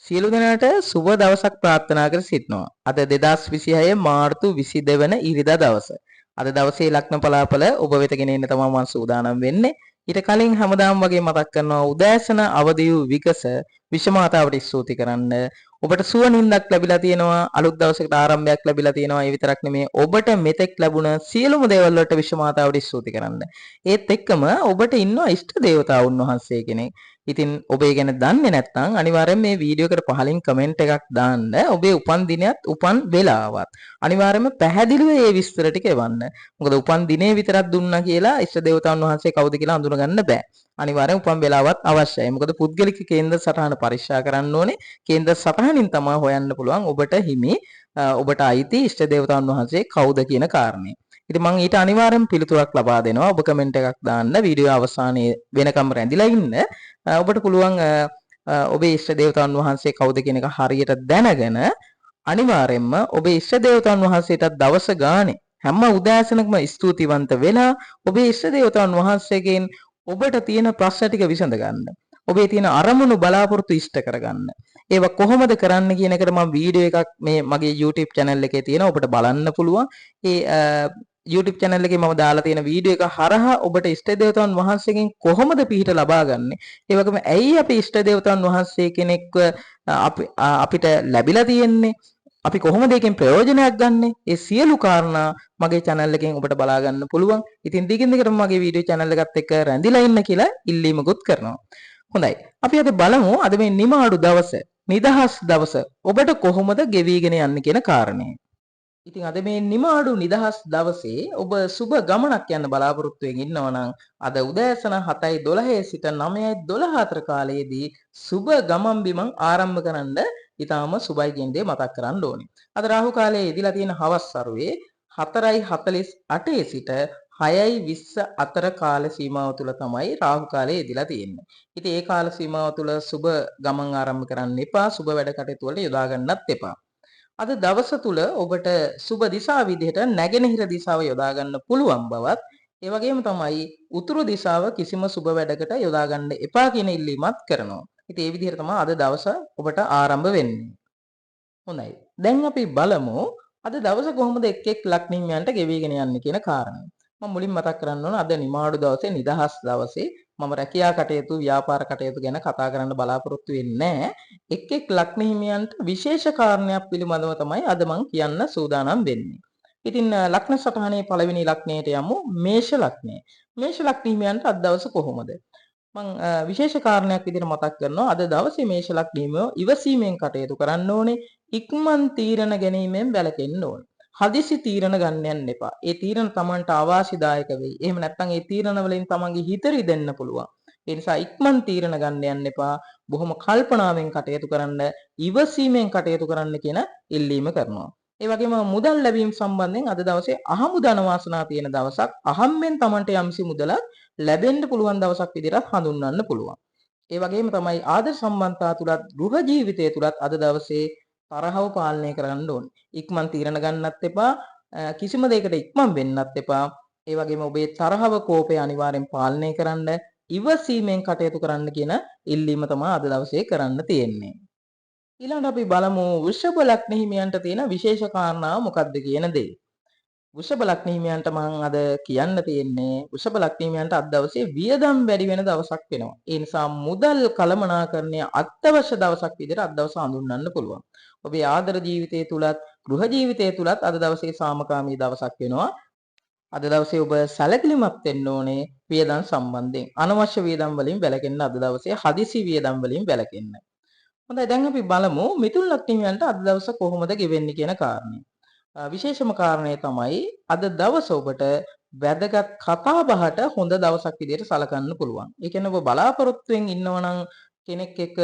සියලු දෙනාට සුබ දවසක් ප්‍රාර්ථනා කර සිටිනවා. අද 2026 මාර්තු 22 වන ඉරිදා දවස. අද දවසේ ලග්න පලාපල ඔබ වෙත ගෙනෙන්න තමයි මම සූදානම් වෙන්නේ. ඊට කලින් හැමදාම වගේ මතක් කරනවා උදෑසන අවදි වූ විගස විෂමාතාවට ස්තුති කරන්න. ඔබට සුව නිින්දක් ලැබිලා තියෙනවා. අලුත් දවසකට ආරම්භයක් ලැබිලා තියෙනවා. ඒ විතරක් නෙමෙයි ඔබට මෙතෙක් ලැබුණ සියලුම දේවල් වලට විෂමාතාවට ස්තුති කරන්න. ඒත් එක්කම ඔබට ඉන්නවා ඉෂ්ට දේවතාවුන් වහන්සේ කෙනෙක්. ඉතින් ඔබ ඒ ගැන දන්නේ නැත්නම් අනිවාර්යෙන් මේ වීඩියෝ එකට පහලින් කමෙන්ට් එකක් දාන්න. ඔබේ උපන් දිනයත් උපන් වෙලාවත් අනිවාර්යයෙන්ම පැහැදිලිව මේ විස්තර ටික එවන්න. මොකද උපන් දිනේ විතරක් දුන්නා කියලා ඉෂ්ට දේවතාවුන් වහන්සේ කවුද කියලා හඳුනගන්න බෑ. අනිවාර්යෙන් උපන් වෙලාවත් අවශ්‍යයි. මොකද පුද්ගලික කේන්ද්‍ර සටහන පරීක්ෂා කරන්න ඕනේ. කේන්ද්‍ර සටහනින් තමයි හොයන්න පුළුවන් ඔබට හිමි ඔබට අයිති ඉෂ්ට දේවතාවුන් වහන්සේ කවුද කියන කාරණේ. ඉතින් මම ඊට අනිවාර්යෙන් පිළිතුරක් ලබා දෙනවා. ඔබ කමෙන්ට් එකක් දාන්න. වීඩියෝ අවසානයේ වෙනකම් රැඳිලා ඉන්න. ඔබට පුළුවන් ඔබේ ඉෂ්ට දේවතාවුන් වහන්සේ කවුද කියන එක හරියට දැනගෙන අනිවාර්යයෙන්ම ඔබේ ඉෂ්ට දේවතාවුන් වහන්සේට දවස ගානේ හැම උදෑසනකම ස්තුතිවන්ත වෙලා ඔබේ ඉෂ්ට දේවතාවුන් වහන්සේගෙන් ඔබට තියෙන ප්‍රශ්න ටික විසඳ ගන්න. ඔබේ තියෙන අරමුණු බලාපොරොත්තු ඉෂ්ට කරගන්න. ඒවා කොහොමද කරන්න කියන එකට මම වීඩියෝ එකක් මේ මගේ YouTube channel එකේ තියෙනවා. ඔබට බලන්න පුළුවන්. ඒ YouTube channel එකේ මම දාලා තියෙන වීඩියෝ එක හරහා ඔබට ඉෂ්ට දේවතාවුන් වහන්සේගෙන් කොහොමද පිහිට ලබා ගන්නෙ? ඒ වගේම ඇයි අපි ඉෂ්ට දේවතාවුන් වහන්සේ කෙනෙක්ව අපිට ලැබිලා තියෙන්නේ? අපි කොහොමද ඒකෙන් ප්‍රයෝජනයක් ගන්නෙ? ඒ සියලු කාරණා මගේ channel එකෙන් ඔබට බලා ගන්න පුළුවන්. ඉතින් දිගින් දිගටම මගේ වීඩියෝ channel එකත් එක්ක රැඳිලා ඉන්න කියලා ඉල්ලීමකුත් කරනවා. හොඳයි. අපි අද බලමු අද මේ නිමාඩු දවස, නිදහස් දවස ඔබට කොහොමද ගෙවිගෙන යන්නේ කියන කාරණේ. ඉතින් අද මේ නිමාඩු නිදහස් දවසේ ඔබ සුබ ගමනක් යන්න බලාපොරොත්තු වෙමින් ඉන්නවා නම් අද උදෑසන 7:12 සිට 9:12 අතර කාලයේදී සුබ ගමන් බිමන් ආරම්භ කරන්න ඊටාම සුබයි කියන දේ මතක් කරන්න ඕනේ. අද රාහු කාලයේ ඉදිලා තියෙන හවස් සරුවේ 4:48 සිට 6:20 අතර කාල සීමාව තුල තමයි රාහු කාලයේ ඉදිලා තියෙන්නේ. ඉතින් ඒ කාල සීමාව තුල සුබ ගමන් ආරම්භ කරන්න එපා. සුබ වැඩ කටයුතු වලට යොදා ගන්නත් එපා. අද දවස තුල ඔබට සුබ දිශාව විදිහට නැගෙනහිර දිශාව යොදා ගන්න පුළුවන් බවත් ඒ වගේම තමයි උතුරු දිශාව කිසිම සුබ වැඩකට යොදා ගන්න එපා කියන ඉල්ලීමත් කරනවා. ඉතින් ඒ විදිහට තමයි අද දවස ඔබට ආරම්භ වෙන්නේ. හොඳයි. දැන් අපි බලමු අද දවස කොහොමද එක් එක් ලග්නින්යන්ට ගෙවිගෙන යන්නේ කියන කාරණය. මම මුලින් මතක් කරන්න ඕන අද නිමාඩු දවසේ නිදහස් දවසේ මම රැකියා කටයුතු ව්‍යාපාර කටයුතු ගැන කතා කරන්න බලාපොරොත්තු වෙන්නේ එක් එක් ලග්න හිමියන්ට විශේෂ කාරණයක් පිළිබඳව තමයි අද මම කියන්න සූදානම් වෙන්නේ. ඉතින් ලග්න සටහනේ පළවෙනි ලග්නයට යමු මේෂ ලග්නය. මේෂ ලග්න හිමියන්ට අද දවස කොහොමද? මම විශේෂ කාරණයක් විදිහට මතක් කරනවා අද දවසේ මේෂ ලග්න හිමියෝ ඉවසීමෙන් කටයුතු කරන්න ඕනේ. ඉක්මන් තීරණ ගැනීමෙන් වැළකෙන්න ඕනේ. හදිසි තීරණ ගන්න යන්න එපා. ඒ තීරණ Tamanට අවාසිදායක වෙයි. එහෙම නැත්නම් ඒ තීරණ වලින් Tamanගේ හිත රිදෙන්න පුළුවන්. ඒ නිසා ඉක්මන් තීරණ ගන්න යන්න එපා. බොහොම කල්පනාවෙන් කටයුතු කරන්න, ඉවසීමෙන් කටයුතු කරන්න කියන ඉල්ලීම කරනවා. ඒ වගේම මුදල් ලැබීම සම්බන්ධයෙන් අද දවසේ අහමු ධන වාසනා තියෙන දවසක්. අහම්බෙන් Tamanට යම්සි මුදලක් ලැබෙන්න පුළුවන් දවසක් විදිහට හඳුන්වන්න පුළුවන්. ඒ වගේම තමයි ආදර සම්බන්ධතා තුලත් ගෘහ ජීවිතය තුලත් අද දවසේ තරහව පාලනය කරන්න ඕනේ. ඉක්මන් තීරණ ගන්නත් එපා. කිසිම දෙයකට ඉක්මන් වෙන්නත් එපා. ඒ වගේම ඔබේ තරහව කෝපය අනිවාර්යෙන් පාලනය කරන්න, ඉවසීමෙන් කටයුතු කරන්න කියන ඉල්ලීම තමයි අද දවසේ කරන්න තියෙන්නේ. ඊළඟට අපි බලමු වෘෂභ ලග්න හිමියන්ට තියෙන විශේෂ කාරණාව මොකක්ද කියන දේ. වෘෂභ ලග්න හිමියන්ට මම අද කියන්න තියෙන්නේ වෘෂභ ලග්න හිමියන්ට අද දවසේ වියදම් වැඩි වෙන දවසක් වෙනවා. ඒ නිසා මුදල් කළමනාකරණය අත්‍යවශ්‍ය දවසක් විදිහට අද දවස හඳුන්වන්න පුළුවන්. ඔබේ ආදර ජීවිතය තුලත් ගෘහ ජීවිතය තුලත් අද දවසේ සාමකාමී දවසක් වෙනවා. අද දවසේ ඔබ සැලකිලිමත් වෙන්න ඕනේ වියදම් සම්බන්ධයෙන්. අනවශ්‍ය වියදම් වලින් වැළකෙන්න අද දවසේ හදිසි වියදම් වලින් වැළකෙන්න. හොඳයි දැන් අපි බලමු මිථුන ලග්න හිමියන්ට අද දවස කොහොමද ගෙවෙන්නේ කියන කාරණේ. විශේෂම කාරණය තමයි අද දවස ඔබට වැදගත් කතා බහට හොඳ දවසක් විදිහට සලකන්න පුළුවන්. ඒ කියන්නේ ඔබ බලාපොරොත්තුෙන් ඉන්නවනම් කෙනෙක් එක්ක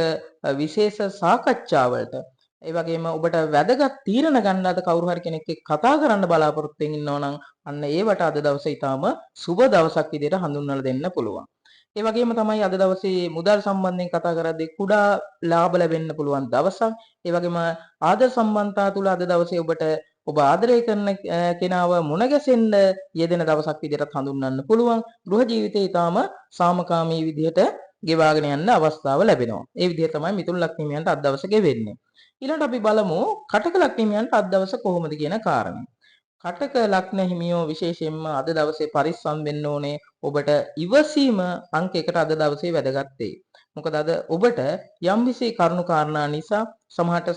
විශේෂ සාකච්ඡාවලට ඒ වගේම ඔබට වැදගත් තීරණ ගන්න අද කවුරු හරි කෙනෙක් එක්ක කතා කරන්න බලාපොරොත්තුෙන් ඉන්නවනම් අන්න ඒවට අද දවසේ ඊටාම සුබ දවසක් විදිහට හඳුන්වලා දෙන්න පුළුවන්. ඒ වගේම තමයි අද දවසේ මුදල් සම්බන්ධයෙන් කතා කරද්දී කුඩා ලාභ ලැබෙන්න පුළුවන් දවසක්. ඒ වගේම ආදර සම්බන්ධතා තුල අද දවසේ ඔබට ඔබ ආදරය කරන කෙනාව මුණ ගැසෙන්න යෙදෙන දවසක් විදිහට හඳුන්වන්න පුළුවන්. ගෘහ ජීවිතේ ඊටාම සාමකාමී විදිහට ගෙවාගෙන යන්න අවස්ථාව ලැබෙනවා. ඒ විදිහ තමයි මිථුන ලග්න හිමියන්ට අද දවස ගෙවෙන්නේ. ඊළඟට අපි බලමු කටක ලග්න හිමියන්ට අද දවස කොහොමද කියන කාරණේ. කටක ලග්න හිමියෝ විශේෂයෙන්ම අද දවසේ පරිස්සම් වෙන්න ඕනේ. ඔබට ඉවසීම අංක 1ට අද දවසේ වැදගත් වෙයි. මොකද අද ඔබට යම්කිසි කරුණු කාරණා නිසා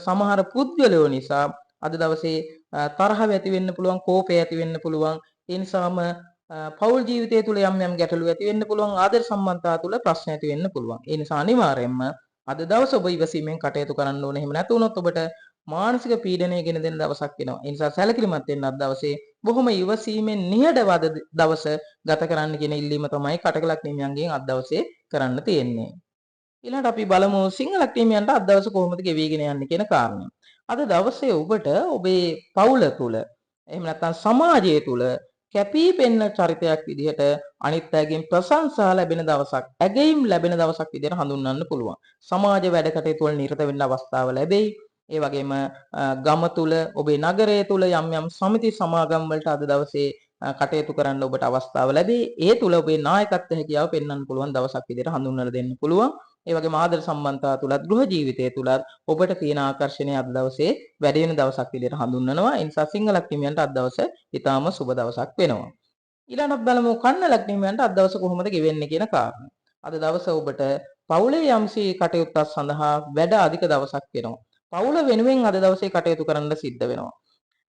සමහර පුද්ගලයෝ නිසා අද දවසේ තරහ ඇති වෙන්න පුළුවන්, කෝපය ඇති වෙන්න පුළුවන්. ඒ නිසාම පෞල් ජීවිතය තුළ යම් ගැටලු ඇති වෙන්න පුළුවන්, ආදර සම්බන්ධතා තුළ ප්‍රශ්න ඇති වෙන්න පුළුවන්. ඒ නිසා අනිවාර්යයෙන්ම අද දවස ඔබ ඉවසීමෙන් කටයුතු කරන්න ඕනේ. එහෙම නැතු වුණොත් ඔබට මානසික පීඩනය ගෙන දෙන දවසක් වෙනවා. ඒ නිසා සැලකිලිමත් වෙන්න අද දවසේ බොහොම ඉවසීමෙන් නිහඬව අද දවස ගත කරන්න කියන ඉල්ලීම තමයි කටක ලග්න හිමියන්ගෙන් අද දවසේ කරන්න තියෙන්නේ. ඊළඟට අපි බලමු සිංහ ලග්න හිමියන්ට අද දවස කොහොමද ගෙවිගෙන යන්නේ කියන කාරණය. අද දවසේ ඔබට ඔබේ පවුල තුල එහෙම නැත්නම් සමාජය තුල කැපී පෙනෙන චරිතයක් විදිහට අනිත් අයගෙන් ප්‍රශංසා ලැබෙන දවසක්, ඇගයීම් ලැබෙන දවසක් විදිහට හඳුන්වන්න පුළුවන්. සමාජ වැඩ කටයුතු වල නිරත වෙන්න අවස්ථාව ලැබෙයි. ඒ වගේම ගම තුල, ඔබේ නගරය තුල යම් සමිති සමාගම් වලට අද දවසේ කටයුතු කරන්න ඔබට අවස්ථාව ලැබෙයි. ඒ තුල ඔබේ නායකත්ව හැකියාව පෙන්වන්න පුළුවන් දවසක් විදිහට හඳුන්වලා දෙන්න පුළුවන්. ඒ වගේම ආදර සම්බන්ධතා තුලත් ගෘහ ජීවිතය තුලත් ඔබට තියෙන ආකර්ෂණය අද දවසේ වැඩි වෙන දවසක් විදිහට හඳුන්වනවා. ඒ නිසා සිංහ ලග්න හිමියන්ට අද දවස ඊටාම සුබ දවසක් වෙනවා. ඊළඟට බලමු කන්න ලග්න හිමියන්ට අද දවස කොහොමද ගෙවෙන්නේ කියන කාරණය. අද දවස ඔබට පවුලේ යම්සි කටයුත්තක් සඳහා වැඩ අධික දවසක් වෙනවා. පවුල වෙනුවෙන් අද දවසේ කටයුතු කරන්න සිද්ධ වෙනවා.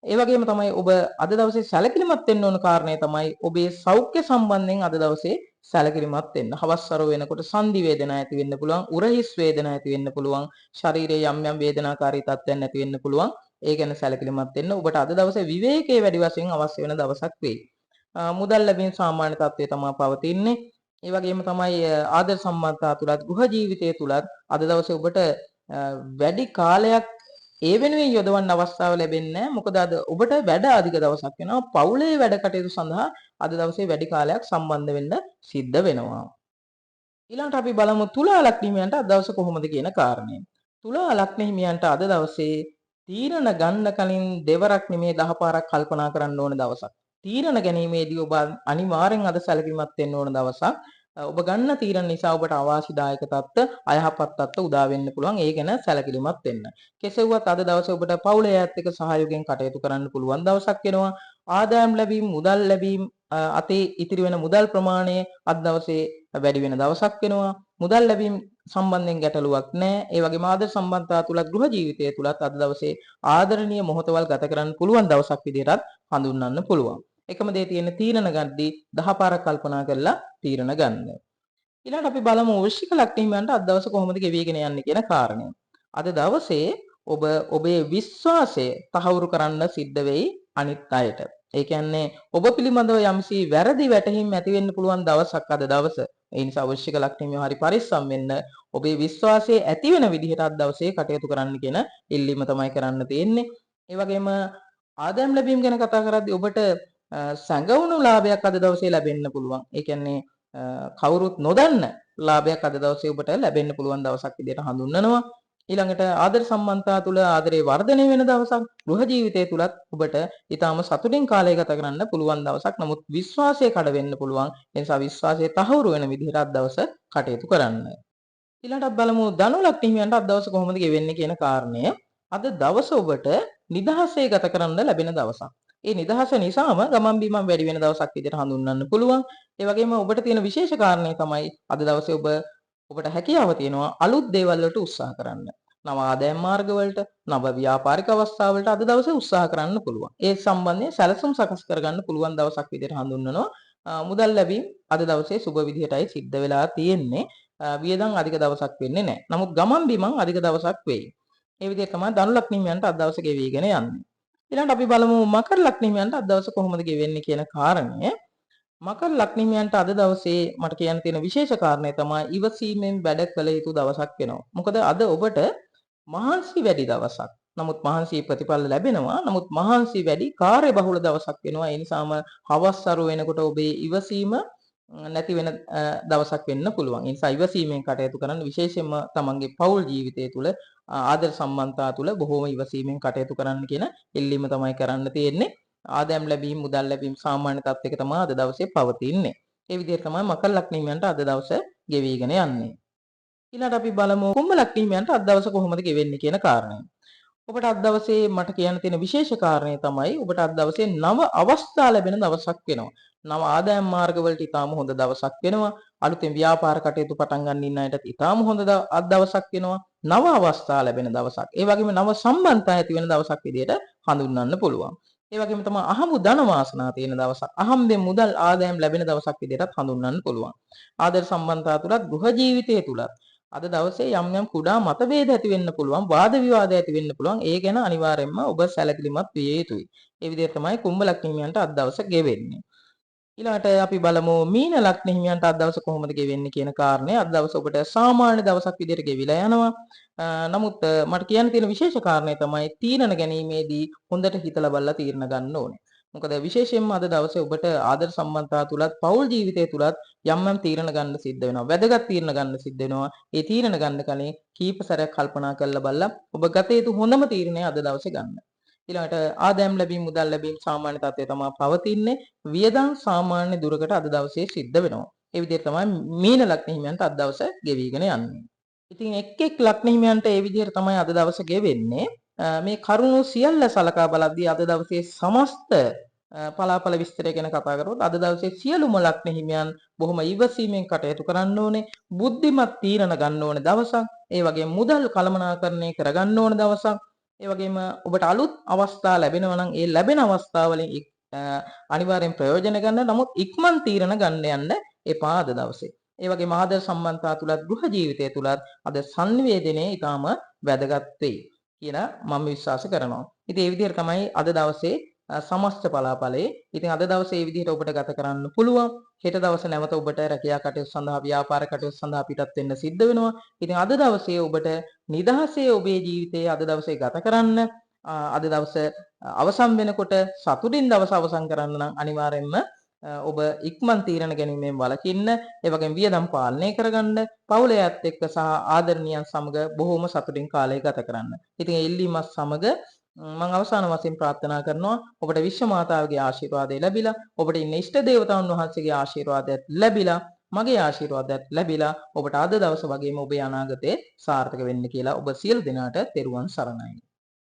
ඒ වගේම තමයි ඔබ අද දවසේ සැලකිලිමත් වෙන්න ඕන කාරණේ තමයි ඔබේ සෞඛ්‍ය සම්බන්ධයෙන් අද දවසේ සැලකිලිමත් වෙන්න. හවස්වර වෙනකොට සන්ධි වේදනා ඇති වෙන්න පුළුවන්, උරහිස් වේදනා ඇති වෙන්න පුළුවන්, ශරීරයේ යම් වේදනාකාරී තත්ත්වයන් ඇති වෙන්න පුළුවන්. ඒ ගැන සැලකිලිමත් වෙන්න. ඔබට අද දවසේ විවේකයේ වැඩි වශයෙන් අවශ්‍ය වෙන දවසක් වෙයි. මුදල් ලැබීම සාමාන්‍ය තත්ත්වයේ තමයි පවතින්නේ. ඒ වගේම තමයි ආදර සම්බන්ධතා තුලත් ගෘහ ජීවිතය තුලත් අද දවසේ ඔබට වැඩි කාලයක් ඒ වෙනුවෙන් යොදවන්න අවස්ථාව ලැබෙන්නේ නැහැ. මොකද අද ඔබට වැඩ අධික දවසක් වෙනවා. පවුලේ වැඩ කටයුතු සඳහා අද දවසේ වැඩි කාලයක් සම්බන්ධ වෙන්න සිද්ධ වෙනවා. ඊළඟට අපි බලමු තුලා ලග්න හිමියන්ට අද දවසේ කොහොමද කියන කාරණය. තුලා ලග්න හිමියන්ට අද දවසේ තීරණ ගන්න කලින් දෙවරක් නෙමේ 10 පාරක් කල්පනා කරන්න ඕන දවසක්. තීරණ ගැනීමේදී ඔබ අනිවාර්යෙන් අද සැලකිලිමත් වෙන්න ඕන දවසක්. ඔබ ගන්න තීරණ නිසා ඔබට අවාසිදායක තත්ත්ව, අයහපත් තත්ත්ව උදා වෙන්න පුළුවන්. ඒ ගැන සැලකිලිමත් වෙන්න. කෙසෙව්වත් අද දවසේ ඔබට පවුලේ අයත් එක්ක සහයෝගයෙන් කටයුතු කරන්න පුළුවන් දවසක් වෙනවා. ආදායම් ලැබීම්, මුදල් ලැබීම් අතේ ඉතිරි වෙන මුදල් ප්‍රමාණය අද දවසේ වැඩි වෙන දවසක් වෙනවා. මුදල් ලැබීම් සම්බන්ධයෙන් ගැටලුවක් නැහැ. ඒ වගේම ආදර සම්බන්ධතා තුලත් ගෘහ ජීවිතය තුලත් අද දවසේ ආදරණීය මොහොතවල් ගත කරන්න පුළුවන් දවසක් විදිහටත් හඳුන්වන්න පුළුවන්. එකම දේ තියෙන තීරණ ගන්නදී 10 පාරක් කල්පනා කරලා තීරණ ගන්න. ඊළඟට අපි බලමු වෘශ්චික ලග්න හිමියන්ට අද දවස කොහොමද ගෙවිගෙන යන්නේ කියන කාරණය. අද දවසේ ඔබ ඔබේ විශ්වාසය තහවුරු කරන්න සිද්ධ වෙයි අනිත් අයට. ඒ කියන්නේ ඔබ පිළිබඳව යම්සි වැරදි වැටහීම් ඇති වෙන්න පුළුවන් දවසක් අද දවස. ඒ නිසා වෘශ්චික ලග්න හිමියෝ හරි පරිස්සම් වෙන්න. ඔබේ විශ්වාසය ඇති වෙන විදිහට අද දවසේ කටයුතු කරන්න කියන ඉල්ලීම තමයි කරන්න තියෙන්නේ. ඒ වගේම ආදායම් ලැබීම් ගැන කතා කරද්දී ඔබට සංගවුණු ලාභයක් අද දවසේ ලැබෙන්න පුළුවන්. ඒ කියන්නේ කවුරුත් නොදන්න ලාභයක් අද දවසේ ඔබට ලැබෙන්න පුළුවන් දවසක් විදිහට හඳුන්වනවා. ඊළඟට ආදර සම්බන්ධතා තුළ ආදරේ වර්ධනය වෙන දවසක්. ගෘහ ජීවිතය තුලත් ඔබට ඊටාම සතුටින් කාලය ගත කරන්න පුළුවන් දවසක්. නමුත් විශ්වාසය කඩ වෙන්න පුළුවන්. ඒ නිසා විශ්වාසය තහවුරු වෙන විදිහට අද දවස කටයුතු කරන්න. ඊළඟට බලමු ධනු ලග්න හිමියන්ට අද දවස කොහොමද ගෙවෙන්නේ කියන කාරණය. අද දවස ඔබට නිදහසේ ගත කරන්න ලැබෙන දවසක්. ඒ නිදහස නිසාම ගමන් බිමන් වැඩි වෙන දවසක් විදිහට හඳුන්වන්න පුළුවන්. ඒ වගේම ඔබට තියෙන විශේෂ කාරණේ තමයි අද දවසේ ඔබට හැකියාව තියෙනවා අලුත් දේවල් වලට උත්සාහ කරන්න. නව ආදායම් මාර්ග වලට, නව ව්‍යාපාරික අවස්ථා වලට අද දවසේ උත්සාහ කරන්න පුළුවන්. ඒ සම්බන්ධයෙන් සැලසුම් සකස් කරගන්න පුළුවන් දවසක් විදිහට හඳුන්වනවා. මුදල් ලැබීම් අද දවසේ සුබ විදිහටයි සිද්ධ වෙලා තියෙන්නේ. වියදම් අධික දවසක් වෙන්නේ නැහැ. නමුත් ගමන් බිමන් අධික දවසක් වෙයි. ඒ විදිහට තමයි ධනු ලග්න හිමියන්ට අද දවසේ ගෙවිගෙන යන්නේ. ඊළඟට අපි බලමු මකර ලග්න හිමියන්ට අද දවසේ කොහොමද ගෙවෙන්නේ කියන කාරණය. මකර ලග්න හිමියන්ට අද දවසේ මට කියන්න තියෙන විශේෂ කාරණය තමයි ඉවසීමෙන් වැඩ කළ යුතු දවසක් වෙනවා. මොකද අද ඔබට මහන්සි වැඩි දවසක්. නමුත් මහන්සි ප්‍රතිඵල ලැබෙනවා. නමුත් මහන්සි වැඩි කාර්යබහුල දවසක් වෙනවා. ඒ නිසාම හවස්වරු වෙනකොට ඔබේ ඉවසීම නැති වෙන දවසක් වෙන්න පුළුවන්. ඒ නිසා ඉවසීමෙන් කටයුතු කරන්න විශේෂයෙන්ම තමන්ගේ පෞල් ජීවිතය තුළ ආදර සම්බන්ධතා තුළ බොහෝම ඉවසීමෙන් කටයුතු කරන්න කියන ඉල්ලීම තමයි කරන්න තියෙන්නේ. ආදායම් ලැබීම් මුදල් ලැබීම් සාමාන්‍ය තත්ත්වයක තමයි අද දවසේ පවතින්නේ. ඒ විදිහට තමයි මකර ලග්න හිමියන්ට අද දවසේ ගෙවිගෙන යන්නේ. ඊළඟට අපි බලමු කුම්භ ලග්න හිමියන්ට අද දවස කොහොමද ගෙවෙන්නේ කියන කාරණය. ඔබට අද දවසේ මට කියන්න තියෙන විශේෂ කාරණය තමයි ඔබට අද දවසේ නව අවස්ථා ලැබෙන දවසක් වෙනවා. නව ආදායම් මාර්ගවලට ඉතාම හොඳ දවසක් වෙනවා. අලුතෙන් ව්‍යාපාර කටයුතු පටන් ගන්න ඉන්න අයට ඉතාම හොඳ අද දවසක් වෙනවා. නව අවස්ථා ලැබෙන දවසක්. ඒ වගේම නව සම්බන්ධතා ඇති වෙන දවසක් විදිහට හඳුන්වන්න පුළුවන්. ඒ වගේම තමයි අහඹු ධන වාසනා තියෙන දවසක්. අහම්බෙන් මුදල් ආදායම් ලැබෙන දවසක් විදිහටත් හඳුන්වන්න පුළුවන්. ආදර සම්බන්ධතා තුලත් ගෘහ ජීවිතය තුලත් අද දවසේ යම් කුඩා මතභේද ඇති වෙන්න පුළුවන්, වාද විවාද ඇති වෙන්න පුළුවන්. ඒ ගැන අනිවාර්යයෙන්ම ඔබ සැලකිලිමත් විය යුතුයි. ඒ විදිහට තමයි කුම්භ ලග්න හිමියන්ට අද දවස ගෙවෙන්නේ. ඊළඟට අපි බලමු මීන ලග්න හිමියන්ට අද දවස කොහොමද ගෙවෙන්නේ කියන කාරණේ. අද දවස ඔබට සාමාන්‍ය දවසක් විදිහට ගෙවිලා යනවා. නමුත් මට කියන්න තියෙන විශේෂ කාරණේ තමයි තීරණ ගැනීමේදී හොඳට හිතලා බලලා තීරණ ගන්න ඕනේ. මොකද විශේෂයෙන්ම අද දවසේ ඔබට ආදර සම්බන්ධතා තුලත් පෞල් ජීවිතය තුලත් යම් තීරණ ගන්න සිද්ධ වෙනවා. වැදගත් තීරණ ගන්න සිද්ධ වෙනවා. ඒ තීරණ ගන්න කලින් කීප සැරයක් කල්පනා කරලා බලලා ඔබ ගත යුතු හොඳම තීරණය අද දවසේ ගන්න. ඊළඟට ආදායම් ලැබීම මුදල් ලැබීම සාමාන්‍ය තත්ත්වය තමයි පවතින්නේ. වියදම් සාමාන්‍ය දුරකට අද දවසේ සිද්ධ වෙනවා. ඒ විදිහට තමයි මීන ලග්න හිමියන්ට අද දවසේ ගෙවිගෙන යන්නේ. ඉතින් එක් ලග්න හිමියන්ට ඒ විදිහට තමයි අද දවසේ ගෙවෙන්නේ. මේ කරුණු සියල්ල සලකා බලද්දී අද දවසේ සමස්ත පලාපල විස්තරය ගැන කතා කරොත් අද දවසේ සියලුම ලග්න හිමියන් බොහොම ඉවසීමෙන් කටයුතු කරන්න ඕනේ. බුද්ධිමත් තීරණ ගන්න ඕනේ දවසක්. ඒ වගේම මුදල් කළමනාකරණය කරගන්න ඕනේ දවසක්. ඒ වගේම ඔබට අලුත් අවස්ථා ලැබෙනවා නම් ඒ ලැබෙන අවස්ථාවලින් අනිවාර්යෙන් ප්‍රයෝජන ගන්න. නමුත් ඉක්මන් තීරණ ගන්න යන්න එපා අද දවසේ. ඒ වගේම ආදර සම්බන්ධතා තුලත් ගෘහ ජීවිතය තුලත් අද සංවේදනයේ ඊටාම වැදගත් වෙයි කියලා මම විශ්වාස කරනවා. ඉතින් ඒ විදිහට තමයි අද දවසේ සමස්ත පලාපලේ. ඉතින් අද දවසේ මේ විදිහට ඔබට ගත කරන්න පුළුවන්. හෙට දවසේ නැවත ඔබට රැකියා කටයුතු සඳහා ව්‍යාපාර කටයුතු සඳහා පිටත් වෙන්න සිද්ධ වෙනවා. ඉතින් අද දවසේ ඔබට නිදහසේ ඔබේ ජීවිතය අද දවසේ ගත කරන්න අද දවස අවසන් වෙනකොට සතුටින් දවස අවසන් කරන්න නම් අනිවාර්යයෙන්ම ඔබ ඉක්මන් තීරණ ගැනීමෙන් වළකින්න, ඒ වගේම වියදම් පාලනය කරගන්න, පවුලේ අයත් එක්ක සහ ආදරණීයන් සමග බොහෝම සතුටින් කාලය ගත කරන්න. ඉතින් ඒ ඉල්ලීමත් සමග මම අවසාන වශයෙන් ප්‍රාර්ථනා කරනවා ඔබට විශ්ව මාතාවගේ ආශිර්වාදය ලැබිලා, ඔබට ඉන්න ඉෂ්ට දේවතාවුන් වහන්සේගේ ආශිර්වාදයත් ලැබිලා, මගේ ආශිර්වාදයත් ලැබිලා ඔබට අද දවස වගේම ඔබේ අනාගතේ සාර්ථක වෙන්න කියලා ඔබ සියලු දෙනාට තෙරුවන් සරණයි.